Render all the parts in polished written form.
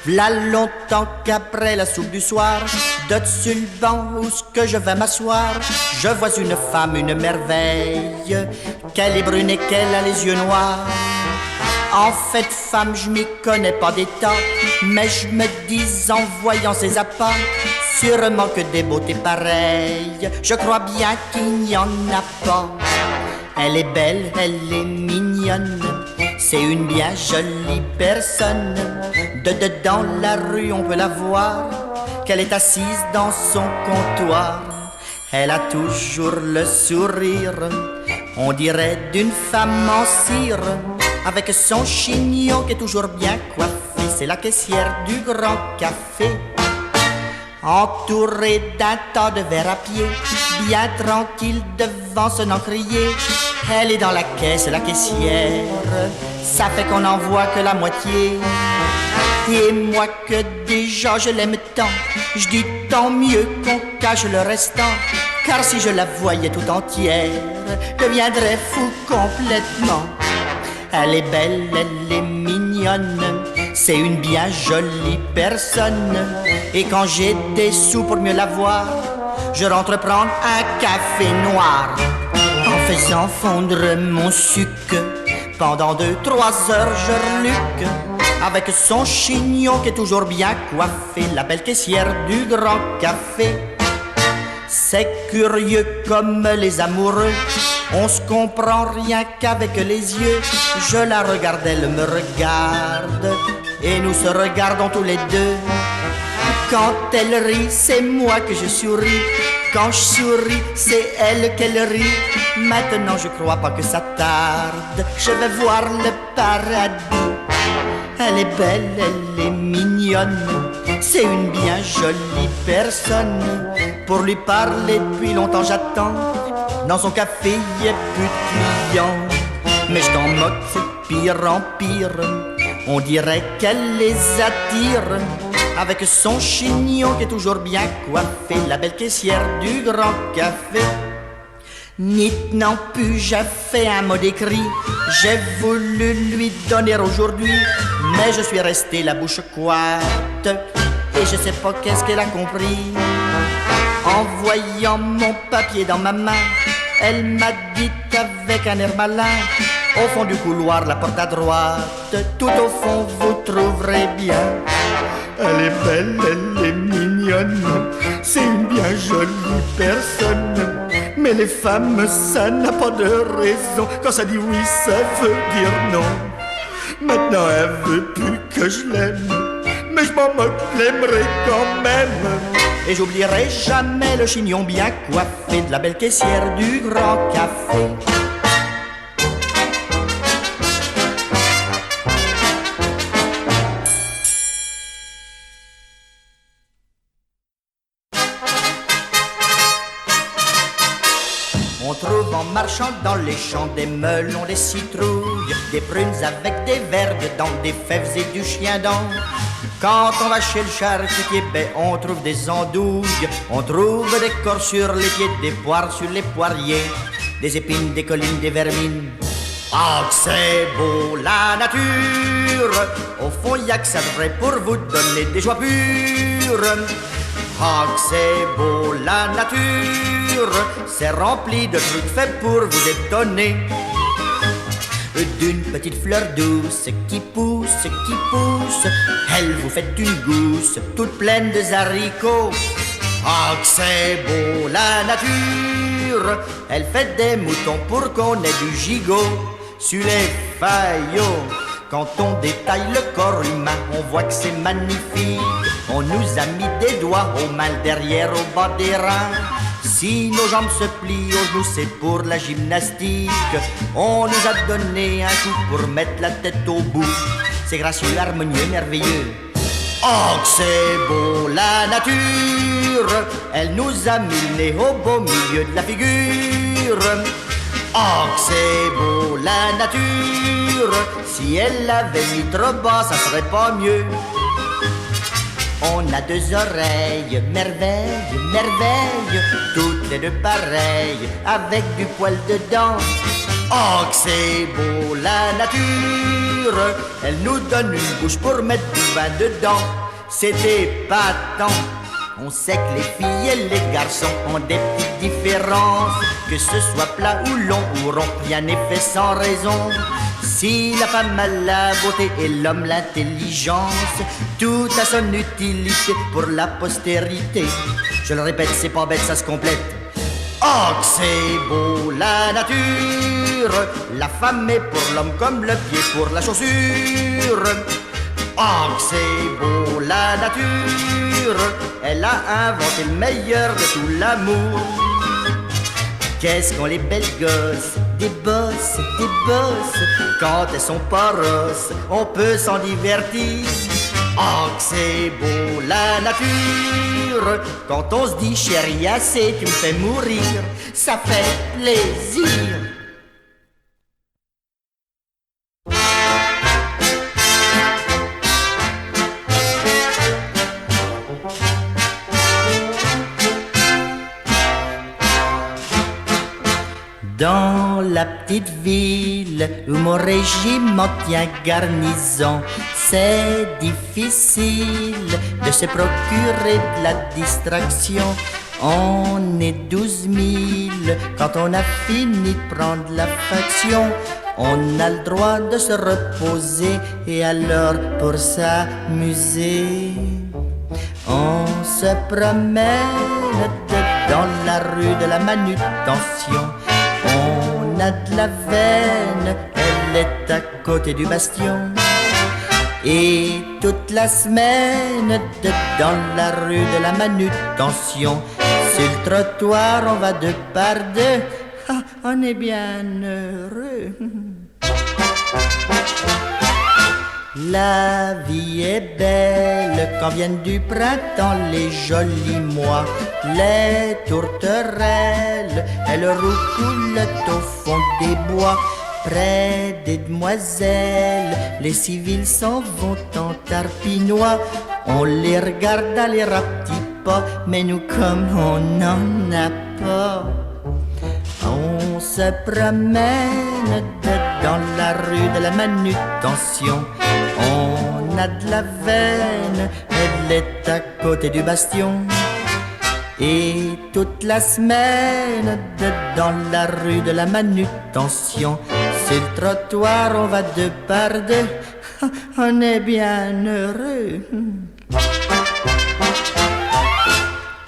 V'là longtemps qu'après la soupe du soir, de dessus le banc où ce que je vais m'asseoir, je vois une femme, une merveille, qu'elle est brune et qu'elle a les yeux noirs. En fait, femme, je m'y connais pas d'état, mais je me dis en voyant ses appas, sûrement que des beautés pareilles, je crois bien qu'il n'y en a pas. Elle est belle, elle est mignonne, c'est une bien jolie personne. Dans la rue on peut la voir, qu'elle est assise dans son comptoir. Elle a toujours le sourire, on dirait d'une femme en cire, avec son chignon qui est toujours bien coiffé. C'est la caissière du grand café, entourée d'un tas de verres à pied, bien tranquille devant son encrier. Elle est dans la caisse, la caissière, ça fait qu'on n'en voit que la moitié. Et moi que déjà je l'aime tant, je dis tant mieux qu'on cache le restant, car si je la voyais tout entière, je deviendrais fou complètement. Elle est belle, elle est mignonne, c'est une bien jolie personne. Et quand j'ai des sous pour mieux la voir, je rentre prendre un café noir, en faisant fondre mon sucre. Pendant 2-3 heures je reluque, avec son chignon qui est toujours bien coiffé, la belle caissière du grand café. C'est curieux comme les amoureux, on se comprend rien qu'avec les yeux. Je la regarde, elle me regarde, et nous se regardons tous les deux. Quand elle rit, c'est moi que je souris, quand je souris, c'est elle qu'elle rit. Maintenant je crois pas que ça tarde, je vais voir le paradis. Elle est belle, elle est mignonne, c'est une bien jolie personne. Pour lui parler depuis longtemps j'attends, dans son café y a plus de clients. Mais je t'en moque, c'est pire en pire, on dirait qu'elle les attire, avec son chignon qui est toujours bien coiffé, la belle caissière du grand café. N'y tenant plus, j'ai fait un mot d'écrit, j'ai voulu lui donner aujourd'hui, mais je suis resté la bouche coite, et je sais pas qu'est-ce qu'elle a compris. En voyant mon papier dans ma main, elle m'a dit avec un air malin: au fond du couloir, la porte à droite, tout au fond vous trouverez bien. Elle est belle, elle est mignonne, c'est une bien jolie personne. Mais les femmes, ça n'a pas de raison, quand ça dit oui, ça veut dire non. Maintenant elle veut plus que je l'aime, mais je m'en moque, je l'aimerai quand même. Et j'oublierai jamais le chignon bien coiffé de la belle caissière du grand café. On trouve en marchant dans les champs des melons, des citrouilles, des prunes avec des vers dedans, des fèves et du chien-dent. Quand on va chez le charcutier, ben on trouve des andouilles, on trouve des corps sur les pieds, des poires sur les poiriers, des épines, des collines, des vermines. Ah, que c'est beau la nature, au fond y'a que ça devrait pour vous donner des joies pures. Ah, que c'est beau la nature, c'est rempli de trucs faits pour vous étonner. D'une petite fleur douce qui pousse, elle vous fait une gousse toute pleine de haricots. Ah, que c'est beau la nature, elle fait des moutons pour qu'on ait du gigot. Sur les faillots, quand on détaille le corps humain, on voit que c'est magnifique. On nous a mis des doigts aux mains, derrière, au bas des reins. Si nos jambes se plient aux genoux, c'est pour la gymnastique. On nous a donné un coup pour mettre la tête au bout. C'est gracieux, harmonieux, merveilleux. Oh, que c'est beau la nature, elle nous a mis le nez au beau milieu de la figure. Oh, que c'est beau la nature, si elle l'avait mis trop bas, ça serait pas mieux. On a 2 oreilles, merveille, merveille, toutes les deux pareilles, avec du poil dedans. Oh, que c'est beau la nature, elle nous donne une bouche pour mettre du vin dedans. C'est épatant. On sait que les filles et les garçons ont des petites différences, que ce soit plat ou long ou rond, rien n'est fait sans raison. Si la femme a la beauté et l'homme l'intelligence, tout a son utilité pour la postérité. Je le répète, c'est pas bête, ça se complète. Oh, que c'est beau la nature, la femme est pour l'homme comme le pied pour la chaussure. Oh, que c'est beau la nature, elle a inventé le meilleur de tout l'amour. Qu'est-ce qu'ont les belles gosses, des bosses, quand elles sont pas rosses, on peut s'en divertir. Oh, que c'est beau la nature, quand on se dit chérie assez, tu me fais mourir, ça fait plaisir. Dans la petite ville où mon régiment tient garnison, c'est difficile de se procurer de la distraction. On est 12 000 quand on a fini de prendre la faction. On a le droit de se reposer et alors pour s'amuser, on se promène dans la rue de la manutention. On a de la veine, elle est à côté du bastion. Et toute la semaine, dans la rue de la manutention, sur le trottoir, on va deux par deux. Ah, on est bien heureux. La vie est belle quand viennent du printemps les jolis mois. Les tourterelles, elles roucoulent au fond des bois. Près des demoiselles, les civils s'en vont en tarpinois. On les regarde aller à petits pas, mais nous comme on n'en a pas, on se promène dans la rue de la manutention. On a de la veine, elle est à côté du bastion. Et toute la semaine, dans la rue de la manutention, sur le trottoir, on va deux par deux. On est bien heureux.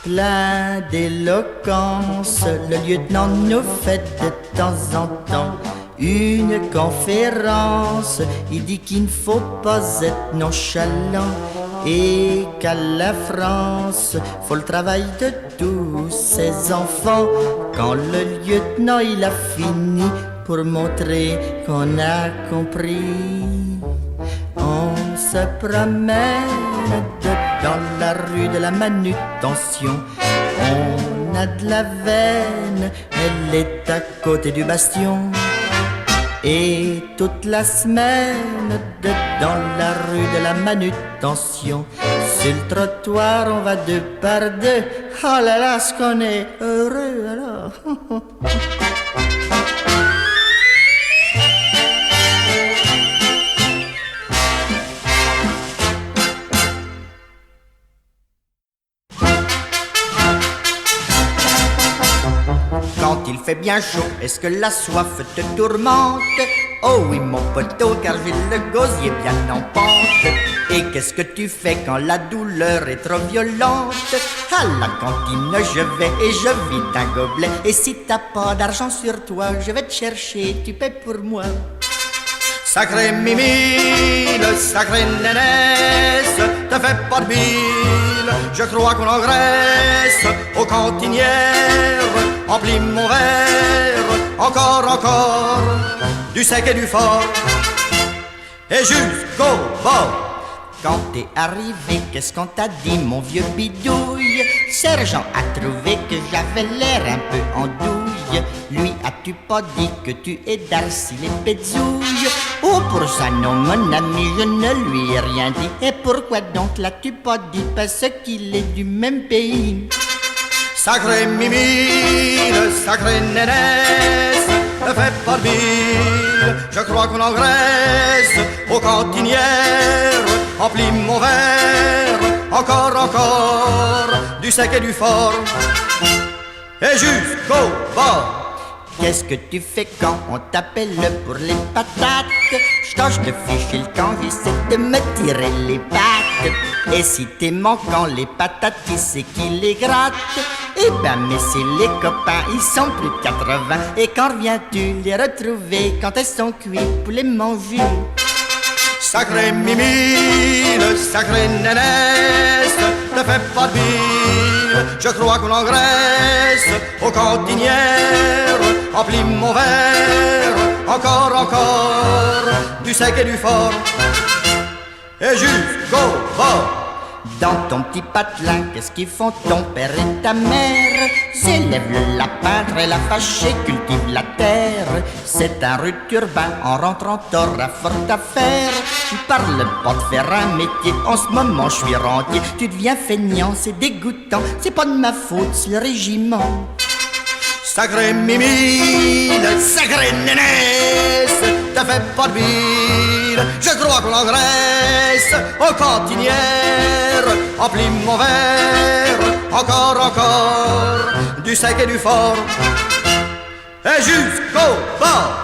Plein d'éloquence, le lieutenant nous fait de temps en temps une conférence. Il dit qu'il ne faut pas être nonchalant et qu'à la France faut le travail de tous ses enfants. Quand le lieutenant il a fini pour montrer qu'on a compris, on se promène dans la rue de la manutention. On a de la veine, elle est à côté du bastion. Et toute la semaine, dans la rue de la manutention, sur le trottoir, on va deux par deux. Oh là là, ce qu'on est heureux alors. Quand il fait bien chaud, est-ce que la soif te tourmente? Oh oui mon poteau, car j'ai le gosier bien en pente. Et qu'est-ce que tu fais quand la douleur est trop violente? À la cantine je vais et je vide un gobelet. Et si t'as pas d'argent sur toi, je vais te chercher, tu paies pour moi. Sacré Mimi, le sacré nénesse, te fais pas de bile, je crois qu'on engraisse aux cantinières. Emplis mon verre, encore, du sec et du fort, et jusqu'au bord. Quand t'es arrivé, qu'est-ce qu'on t'a dit, mon vieux bidouille? Sergent a trouvé que j'avais l'air un peu en douille. Lui, as-tu pas dit que tu es Darcy les Pézouilles? Oh, pour ça, non, mon ami, je ne lui ai rien dit. Et pourquoi donc l'as-tu pas dit? Parce qu'il est du même pays. Sacré Mimi, le sacré nénesse, ne fais pas de bile. Je crois qu'on engraisse aux cantinières. Emplis mon verre, encore, encore, du sec et du fort, et jusqu'au bord. Qu'est-ce que tu fais quand on t'appelle pour les patates? Quand je te fiche le camp, j'essaie de me tirer les pattes. Et si t'es manquant les patates, qui c'est qui les gratte? Eh ben mais c'est les copains, ils sont plus de 80. Et quand reviens-tu les retrouver quand elles sont cuites pour les manger? Sacré Mimi, le sacré nénesse, ne fais pas de bile, je crois qu'on engraisse aux cantinières. Emplis mon verre, encore, encore, du sec et du fort, et jusqu'au bord. Dans ton petit patelin, qu'est-ce qu'ils font ton père et ta mère? S'élève le lapin, très la fâchée, cultive la terre. C'est un rude urbain, en rentrant t'auras fort à faire. Parle pas de faire un métier, en ce moment je suis rentier. Tu deviens feignant, c'est dégoûtant, c'est pas de ma faute, c'est le régiment. Sacré Mimi, le sacré nénesse, t'as fait pas de bile, je crois qu'on engraisse aux cantinières. Emplis mon verre, encore, encore, du sec et du fort, et jusqu'au bord.